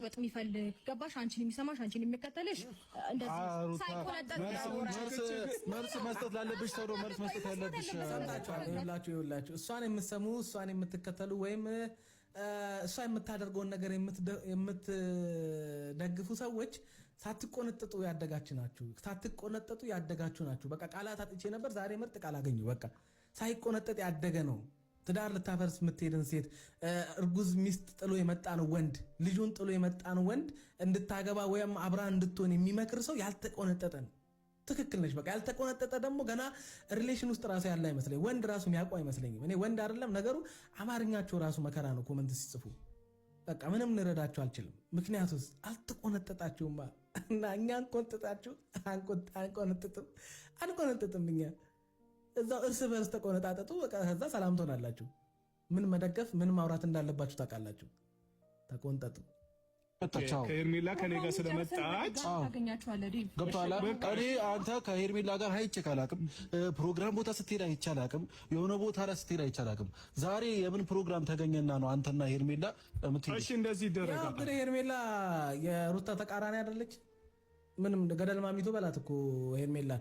መለዋወጥ የሚፈልግ ገባሽ? አንቺን የሚሰማሽ አንቺን የሚከተልሽ እንደዚህ ሳይቆነጠጥ መልስ መስጠት ላለብሽ ሰው መልስ መስጠት ያለብሽ ይኸውላችሁ እሷን የምትሰሙ እሷን የምትከተሉ ወይም እሷ የምታደርገውን ነገር የምትደግፉ ሰዎች ሳትቆነጠጡ ያደጋችሁ ናችሁ። በቃ ቃላት አጥቼ ነበር ዛሬ ምርጥ ቃል አገኘሁ። በቃ ሳይቆነጠጥ ያደገ ነው። ትዳር ልታፈርስ የምትሄድን ሴት እርጉዝ ሚስት ጥሎ የመጣ ነው ወንድ ልጁን ጥሎ የመጣ ነው ወንድ እንድታገባ ወይም አብራ እንድትሆን የሚመክር ሰው ያልተቆነጠጠ ነው። ትክክል ነሽ። በቃ ያልተቆነጠጠ ደግሞ ገና ሪሌሽን ውስጥ ራሱ ያለ አይመስለኝ። ወንድ ራሱ የሚያውቀው አይመስለኝም። እኔ ወንድ አይደለም ነገሩ አማርኛቸው ራሱ መከራ ነው። ኮመንት ሲጽፉ በቃ ምንም ልረዳቸው አልችልም። ምክንያቱስ አልተቆነጠጣችሁም እና እኛን ቆንጥጣችሁ አንቆነጥጥም እኛ እዛው እርስ በርስ ተቆነጣጠጡ። በቃ ከዛ ሰላም ትሆናላችሁ። ምን መደገፍ ምን ማውራት እንዳለባችሁ ታውቃላችሁ። ተቆንጠጡ። ከሄርሜላ ከኔ ጋር ስለመጣች ገብቶሃል። እኔ አንተ ከሄርሜላ ጋር አይቼ ካላቅም ፕሮግራም ቦታ ስትሄድ አይቼ አላቅም። የሆነ ቦታ ላይ ስትሄድ አይቼ አላቅም። ዛሬ የምን ፕሮግራም ተገኘና ነው አንተና ሄርሜላ የምትሄዱ? እሺ እንደዚህ ይደረጋል። ያው እንግዲህ ሄርሜላ የሩታ ተቃራኒ አይደለች። ምንም ገደል ማሚቶ በላት እኮ ሄርሜላ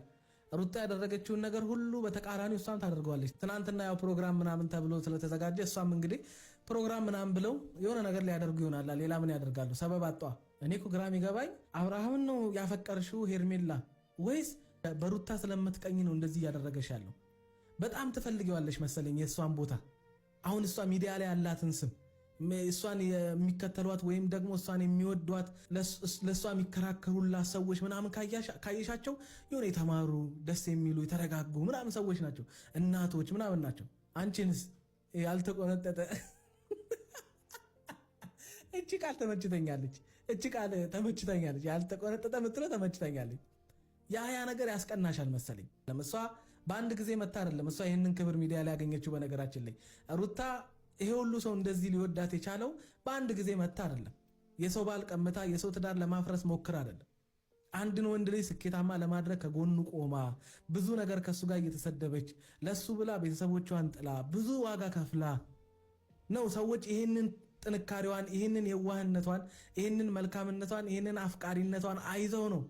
ሩታ ያደረገችውን ነገር ሁሉ በተቃራኒው እሷም ታደርገዋለች። ትናንትና ያው ፕሮግራም ምናምን ተብሎ ስለተዘጋጀ እሷም እንግዲህ ፕሮግራም ምናምን ብለው የሆነ ነገር ሊያደርጉ ይሆናል። ሌላ ምን ያደርጋሉ? ሰበብ አጧ። እኔ እኮ ግራ የሚገባኝ አብርሃምን ነው ያፈቀርሽው ሄርሜላ ወይስ በሩታ ስለምትቀኝ ነው እንደዚህ እያደረገሽ ያለው? በጣም ትፈልጊዋለሽ መሰለኝ የእሷን ቦታ። አሁን እሷ ሚዲያ ላይ ያላትን ስም እሷን የሚከተሏት ወይም ደግሞ እሷን የሚወዷት ለእሷ የሚከራከሩላት ሰዎች ምናምን ካየሻቸው የሆነ የተማሩ ደስ የሚሉ የተረጋጉ ምናምን ሰዎች ናቸው፣ እናቶች ምናምን ናቸው። አንቺንስ ያልተቆነጠጠ እቺ ቃል ተመችተኛለች። ያልተቆነጠጠ ምትለው ተመችተኛለች። ያ ነገር ያስቀናሻል መሰለኝ። እሷ በአንድ ጊዜ መታ አይደለም እሷ ይህንን ክብር ሚዲያ ላይ ያገኘችው። በነገራችን ላይ ሩታ ይሄ ሁሉ ሰው እንደዚህ ሊወዳት የቻለው በአንድ ጊዜ መታ አይደለም። የሰው ባል ቀምታ የሰው ትዳር ለማፍረስ ሞክር አይደለም። አንድን ወንድ ልጅ ስኬታማ ለማድረግ ከጎኑ ቆማ ብዙ ነገር ከሱ ጋር እየተሰደበች ለሱ ብላ ቤተሰቦቿን ጥላ ብዙ ዋጋ ከፍላ ነው ሰዎች ይሄንን ጥንካሬዋን፣ ይሄንን የዋህነቷን፣ ይሄንን መልካምነቷን፣ ይሄንን አፍቃሪነቷን አይዘው ነው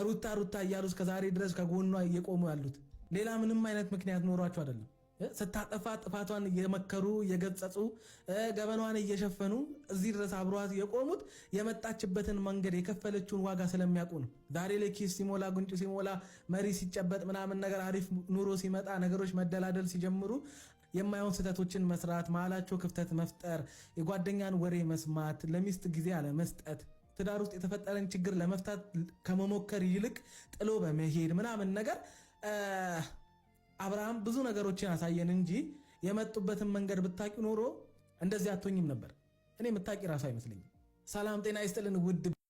ሩታ እያሉ እስከዛሬ ድረስ ከጎኗ እየቆሙ ያሉት። ሌላ ምንም አይነት ምክንያት ኖሯቸው አይደለም። ስታጠፋ ጥፋቷን እየመከሩ እየገጸጹ ገበኗን እየሸፈኑ እዚህ ድረስ አብሯት የቆሙት የመጣችበትን መንገድ የከፈለችውን ዋጋ ስለሚያውቁ ነው። ዛሬ ላይ ኪስ ሲሞላ ጉንጭ ሲሞላ መሪ ሲጨበጥ ምናምን ነገር አሪፍ ኑሮ ሲመጣ ነገሮች መደላደል ሲጀምሩ የማይሆን ስህተቶችን መስራት፣ መሀላቸው ክፍተት መፍጠር፣ የጓደኛን ወሬ መስማት፣ ለሚስት ጊዜ አለመስጠት፣ ትዳር ውስጥ የተፈጠረን ችግር ለመፍታት ከመሞከር ይልቅ ጥሎ በመሄድ ምናምን ነገር አብርሃም ብዙ ነገሮችን ያሳየን እንጂ የመጡበትን መንገድ ብታቂ ኖሮ እንደዚህ አትሆኝም ነበር። እኔ የምታቂ ራሱ አይመስለኝም። ሰላም ጤና ይስጥልን ውድ